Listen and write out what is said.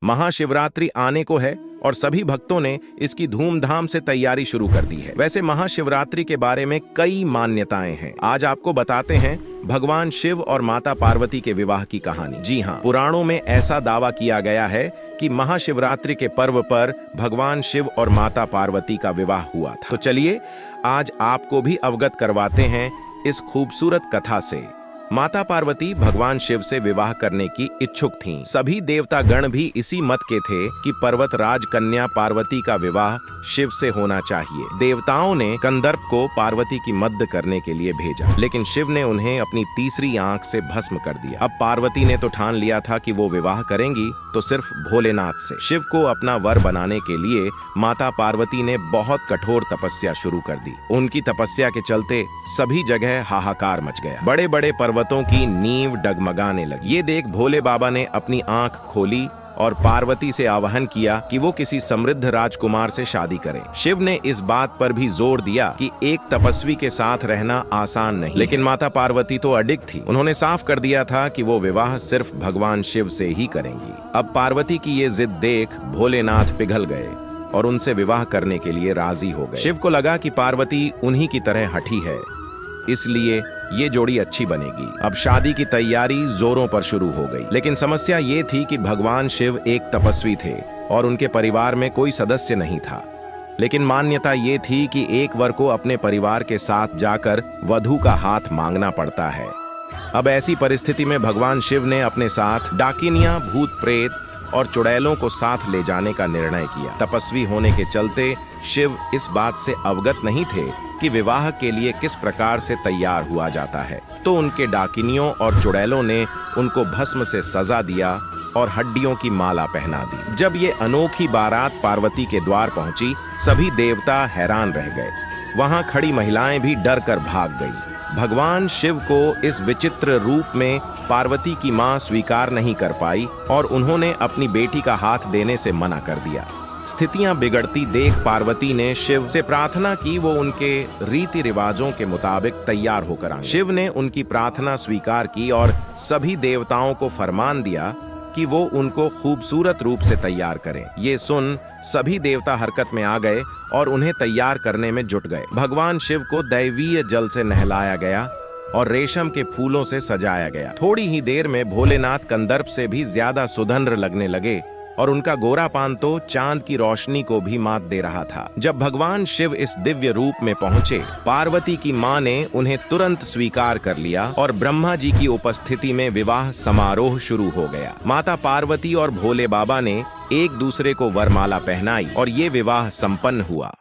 महाशिवरात्रि आने को है और सभी भक्तों ने इसकी धूमधाम से तैयारी शुरू कर दी है। वैसे महाशिवरात्रि के बारे में कई मान्यताएं हैं। आज आपको बताते हैं भगवान शिव और माता पार्वती के विवाह की कहानी। जी हाँ, पुराणों में ऐसा दावा किया गया है कि महाशिवरात्रि के पर्व पर भगवान शिव और माता पार्वती का विवाह हुआ था। तो चलिए आज आपको भी अवगत करवाते हैं इस खूबसूरत कथा से। माता पार्वती भगवान शिव से विवाह करने की इच्छुक थीं। सभी देवता गण भी इसी मत के थे कि पर्वतराज कन्या पार्वती का विवाह शिव से होना चाहिए। देवताओं ने कंदर्प को पार्वती की मद्द करने के लिए भेजा, लेकिन शिव ने उन्हें अपनी तीसरी आंख से भस्म कर दिया। अब पार्वती ने तो ठान लिया था कि वो विवाह करेंगी तो सिर्फ भोलेनाथ से। शिव को अपना वर बनाने के लिए माता पार्वती ने बहुत कठोर तपस्या शुरू कर दी। उनकी तपस्या के चलते सभी जगह हाहाकार मच गया। बड़े बड़े पर्वतों की नींव डगमगाने लगी। ये देख भोले बाबा ने अपनी आंख खोली और पार्वती से आह्वान किया कि वो किसी समृद्ध राजकुमार से शादी करें। शिव ने इस बात पर भी जोर दिया कि एक तपस्वी के साथ रहना आसान नहीं, लेकिन माता पार्वती तो अडिग थी। उन्होंने साफ कर दिया था कि वो विवाह सिर्फ भगवान शिव से ही करेंगी। अब पार्वती की ये जिद देख भोलेनाथ पिघल गए और उनसे विवाह करने के लिए राजी हो गए। शिव को लगा कि पार्वती उन्हीं की तरह हठी है, इसलिए ये जोड़ी अच्छी बनेगी। अब शादी की तैयारी जोरों पर शुरू हो गई, लेकिन समस्या ये थी कि भगवान शिव एक तपस्वी थे और उनके परिवार में कोई सदस्य नहीं था। लेकिन मान्यता ये थी कि एक वर को अपने परिवार के साथ जाकर वधू का हाथ मांगना पड़ता है। अब ऐसी परिस्थिति में भगवान शिव ने अपने साथ डाकिनियां, भूत प्रेत और चुड़ैलों को साथ ले जाने का निर्णय किया। तपस्वी होने के चलते शिव इस बात से अवगत नहीं थे कि विवाह के लिए किस प्रकार से तैयार हुआ जाता है, तो उनके डाकिनियों और चुड़ैलों ने उनको भस्म से सजा दिया और हड्डियों की माला पहना दी। जब ये अनोखी बारात पार्वती के द्वार पहुंची, सभी देवता हैरान रह गए। वहां खड़ी महिलाएं भी डर कर भाग गई। भगवान शिव को इस विचित्र रूप में पार्वती की मां स्वीकार नहीं कर पाई और उन्होंने अपनी बेटी का हाथ देने से मना कर दिया। स्थितियां बिगड़ती देख पार्वती ने शिव से प्रार्थना की वो उनके रीति रिवाजों के मुताबिक तैयार होकर आए। शिव ने उनकी प्रार्थना स्वीकार की और सभी देवताओं को फरमान दिया कि वो उनको खूबसूरत रूप से तैयार करें। ये सुन सभी देवता हरकत में आ गए और उन्हें तैयार करने में जुट गए। भगवान शिव को दैवीय जल से नहलाया गया और रेशम के फूलों से सजाया गया। थोड़ी ही देर में भोलेनाथ कंदर्प से भी ज्यादा सुंदर लगने लगे और उनका गोरापान तो चांद की रोशनी को भी मात दे रहा था। जब भगवान शिव इस दिव्य रूप में पहुंचे, पार्वती की मां ने उन्हें तुरंत स्वीकार कर लिया और ब्रह्मा जी की उपस्थिति में विवाह समारोह शुरू हो गया। माता पार्वती और भोले बाबा ने एक दूसरे को वरमाला पहनाई और ये विवाह संपन्न हुआ।